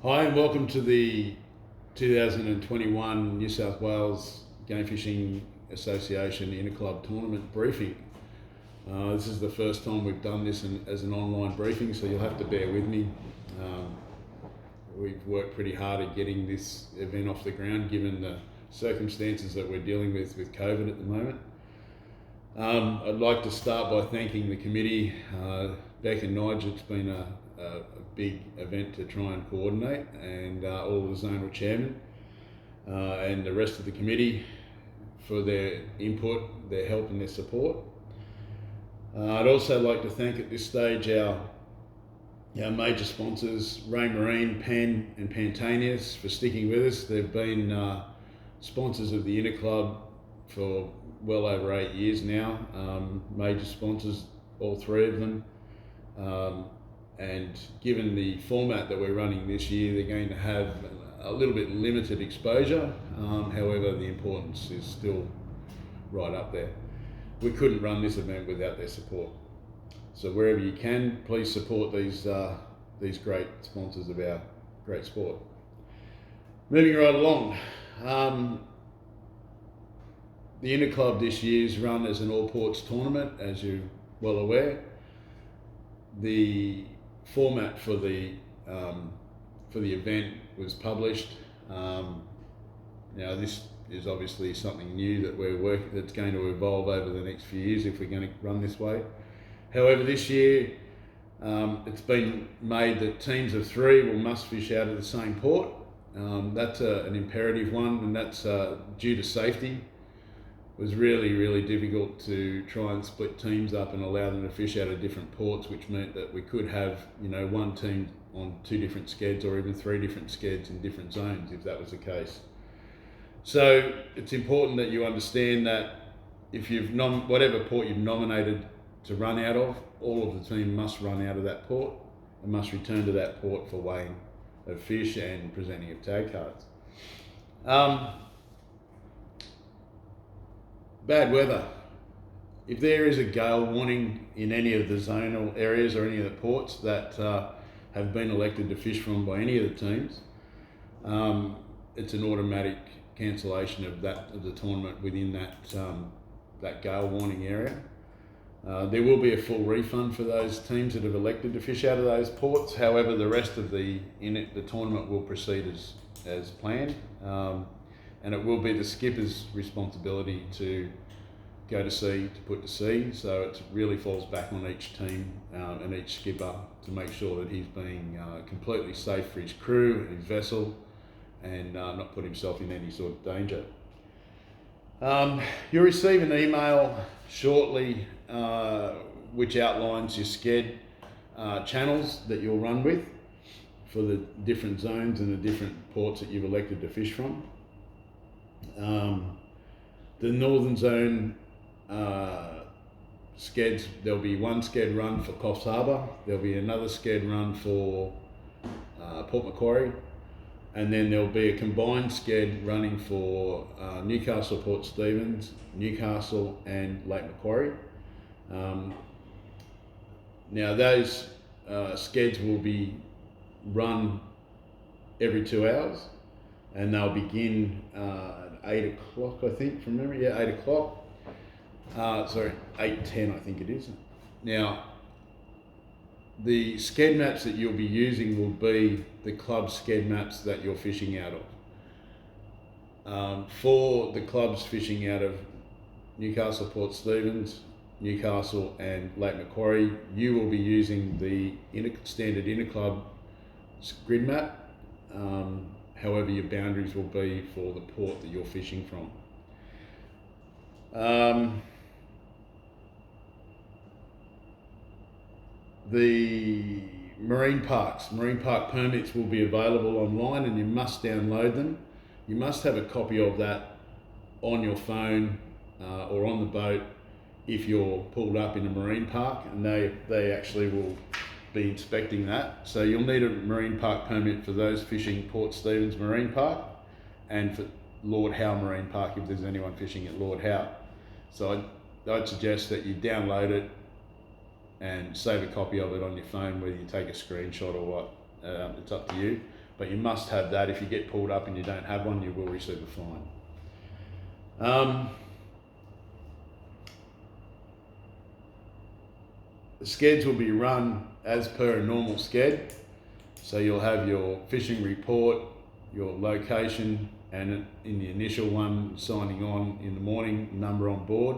Hi and welcome to the 2021 New South Wales Game Fishing Association Interclub Tournament briefing. This is the first time we've done this as an online briefing, so you'll have to bear with me. We've worked pretty hard at getting this event off the ground given the circumstances that we're dealing with COVID at the moment. I'd like to start by thanking the committee, Beck and Nigel. It's been a big event to try and coordinate, and all the zonal chairmen and the rest of the committee for their input, their help and their support. I'd also like to thank at this stage our major sponsors, Ray Marine, Pan and Pantaneous, for sticking with us. They've been sponsors of the Interclub for well over 8 years now, major sponsors, all three of them. And given the format that we're running this year, they're going to have a little bit limited exposure. However, the importance is still right up there. We couldn't run this event without their support. So wherever you can, please support these great sponsors of our great sport. Moving right along. The Interclub this year is run as an all ports tournament, as you're well aware. The format for the event was published. Now this is obviously something new that that's going to evolve over the next few years if we're going to run this way. However, this year it's been made that teams of three must fish out of the same port. That's an imperative one, and that's due to safety. It was really difficult to try and split teams up and allow them to fish out of different ports, which meant that we could have one team on 2 different skeds or even 3 different skeds in different zones if that was the case. So it's important that you understand that if whatever port you've nominated to run out of, all of the team must run out of that port and must return to that port for weighing of fish and presenting of tag cards. Bad weather. If there is a gale warning in any of the zonal areas or any of the ports that have been elected to fish from by any of the teams, it's an automatic cancellation of the tournament within that gale warning area. There will be a full refund for those teams that have elected to fish out of those ports. However, the rest of the tournament will proceed as planned. And it will be the skipper's responsibility to go to sea, to put to sea. So it really falls back on each team and each skipper to make sure that he's being completely safe for his crew and his vessel and not put himself in any sort of danger. You'll receive an email shortly which outlines your sked channels that you'll run with for the different zones and the different ports that you've elected to fish from. The northern zone skeds, there'll be one sked run for Coffs Harbour, there'll be another sked run for Port Macquarie, and then there'll be a combined sked running for Newcastle, Port Stephens, Newcastle and Lake Macquarie. Now those skeds will be run every 2 hours, and they'll begin at 8 o'clock, I think, from memory. Yeah, 8 o'clock. 8:10, I think it is. Now, the sked maps that you'll be using will be the club sked maps that you're fishing out of. For the clubs fishing out of Newcastle, Port Stephens, Newcastle and Lake Macquarie, you will be using the standard Interclub grid map. However, your boundaries will be for the port that you're fishing from. The marine park permits will be available online and you must download them. You must have a copy of that on your phone or on the boat if you're pulled up in a marine park, and they actually will be inspecting that. So you'll need a marine park permit for those fishing Port Stephens Marine Park and for Lord Howe Marine Park if there's anyone fishing at Lord Howe. So I'd suggest that you download it and save a copy of it on your phone, whether you take a screenshot or what, it's up to you. but you must have that. If you get pulled up and you don't have one, you will receive a fine. The skeds will be run as per a normal sked. So you'll have your fishing report, your location, and in the initial one, signing on in the morning, number on board,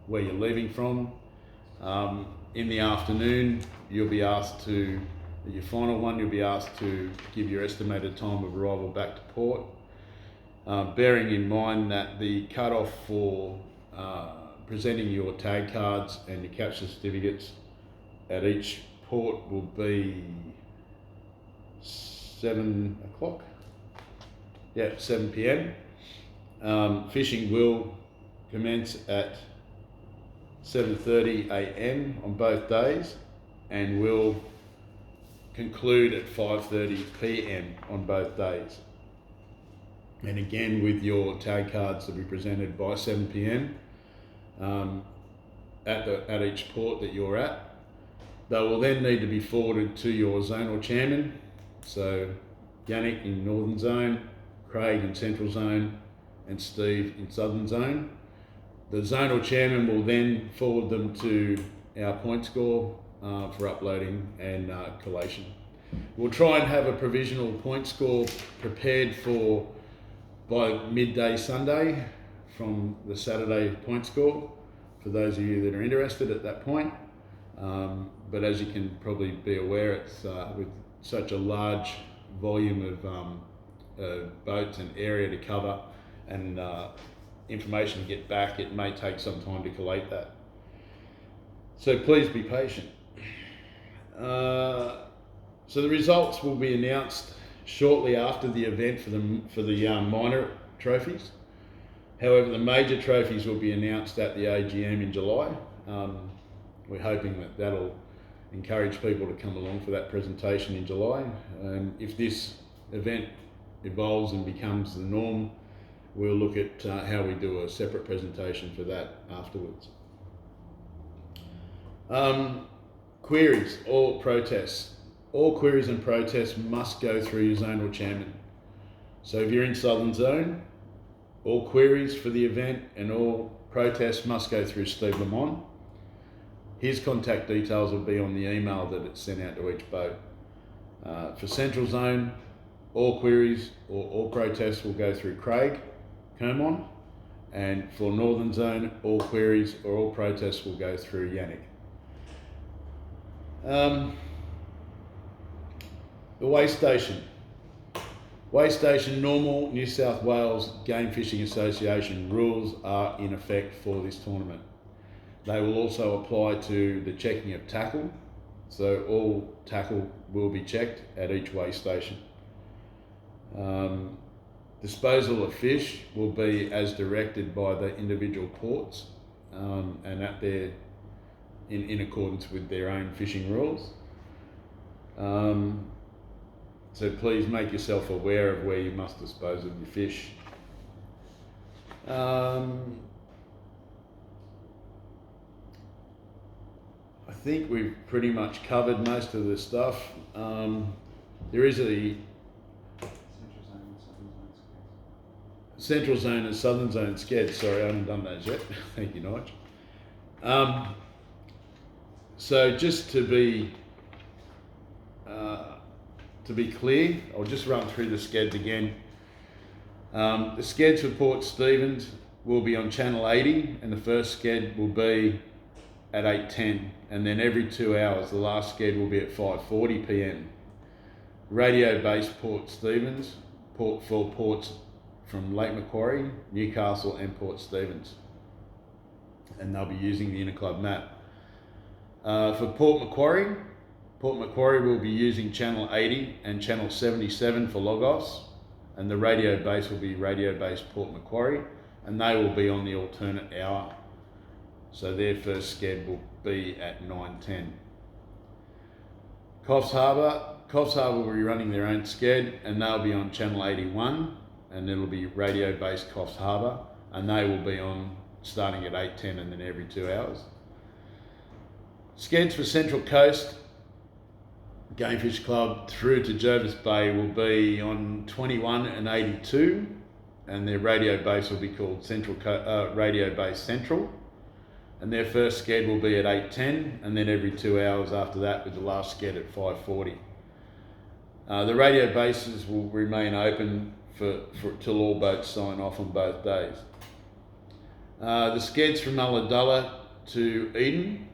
where you're leaving from. In the afternoon, you'll be asked to, your final one, you'll be asked to give your estimated time of arrival back to port. Bearing in mind that the cut-off for presenting your tag cards and your capture certificates at each port will be 7 o'clock. Yeah, 7 p.m. Fishing will commence at 7:30 a.m. on both days and will conclude at 5:30 p.m. on both days. And again, with your tag cards to be presented by 7 p.m. At each port that you're at. They will then need to be forwarded to your zonal chairman. So Yannick in Northern Zone, Craig in Central Zone, and Steve in Southern Zone. The zonal chairman will then forward them to our point score for uploading and collation. We'll try and have a provisional point score prepared for by midday Sunday from the Saturday point score, for those of you that are interested at that point. But as you can probably be aware, it's with such a large volume of boats and area to cover and information to get back, it may take some time to collate that. So please be patient. So the results will be announced shortly after the event for the minor trophies. However, the major trophies will be announced at the AGM in July. We're hoping that that'll encourage people to come along for that presentation in July. And if this event evolves and becomes the norm, we'll look at how we do a separate presentation for that afterwards. Queries or protests. All queries and protests must go through your zonal chairman. So if you're in Southern Zone, all queries for the event and all protests must go through Steve Lamont. His contact details will be on the email that it's sent out to each boat. For Central Zone, all queries or all protests will go through Craig Kermon, and for Northern Zone, all queries or all protests will go through Yannick. The weigh station. Weigh station normal New South Wales Game Fishing Association rules are in effect for this tournament. They will also apply to the checking of tackle, so all tackle will be checked at each weigh station. Disposal of fish will be as directed by the individual ports and at their in accordance with their own fishing rules. So please make yourself aware of where you must dispose of your fish. I think we've pretty much covered most of the stuff. There is a Central Zone and Southern Zone sked. Sorry, I haven't done those yet. Thank you, Nige. So just to be clear, I'll just run through the skeds again. The skeds for Port Stephens will be on Channel 80, and the first sked will be at 8:10, and then every 2 hours, the last sked will be at 5:40 p.m. Radio-based Port Stephens, for ports from Lake Macquarie, Newcastle and Port Stephens. And they'll be using the Interclub map. For Port Macquarie will be using Channel 80 and Channel 77 for Logos, and the radio base will be radio-based Port Macquarie, and they will be on the alternate hour. So their first sked will be at 9:10. Coffs Harbour will be running their own sked, and they'll be on Channel 81, and it'll be radio-based Coffs Harbour, and they will be on starting at 8:10 and then every 2 hours. Skeds for Central Coast, Game Fish Club through to Jervis Bay will be on 21 and 82, and their radio base will be called Radio Base Central, and their first sked will be at 8:10, and then every 2 hours after that, with the last sked at 5:40. The radio bases will remain open for till all boats sign off on both days. The skeds from Ulladulla to Eden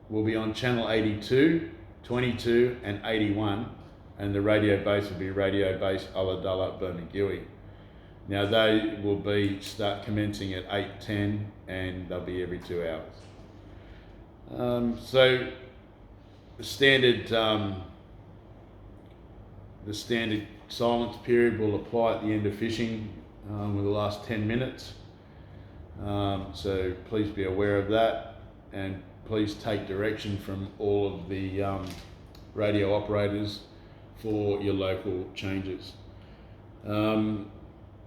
will be on channel 82, 22 and 81, and the radio base will be Radio Base Ulladulla Bernagui. Now they will start commencing at 8:10, and they'll be every 2 hours. So the standard silence period will apply at the end of fishing with the last 10 minutes. So please be aware of that, and please take direction from all of the radio operators for your local changes.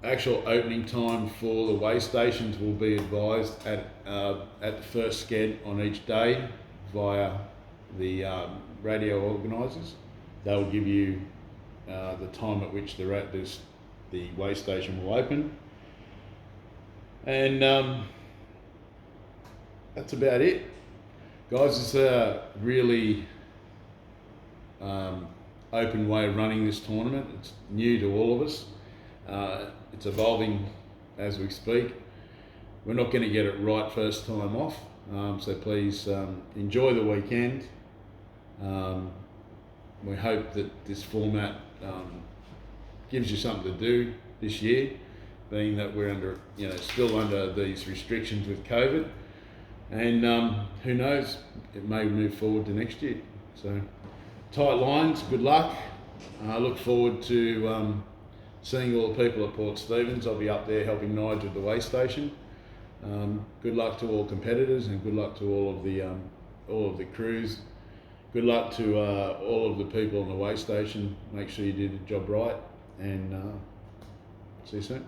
Actual opening time for the weigh stations will be advised at the first sked on each day via the radio organisers. They'll give you the time at which the weigh station will open, and that's about it, guys. It's a really open way of running this tournament. It's new to all of us. It's evolving as we speak. We're not going to get it right first time off, so please enjoy the weekend. We hope that this format gives you something to do this year, being that we're still under these restrictions with COVID, and who knows, it may move forward to next year. So tight lines, good luck. I look forward to seeing all the people at Port Stephens. I'll be up there helping Nigel with the weigh station. Good luck to all competitors, and good luck to all of the crews. Good luck to all of the people on the weigh station. Make sure you do the job right, and see you soon.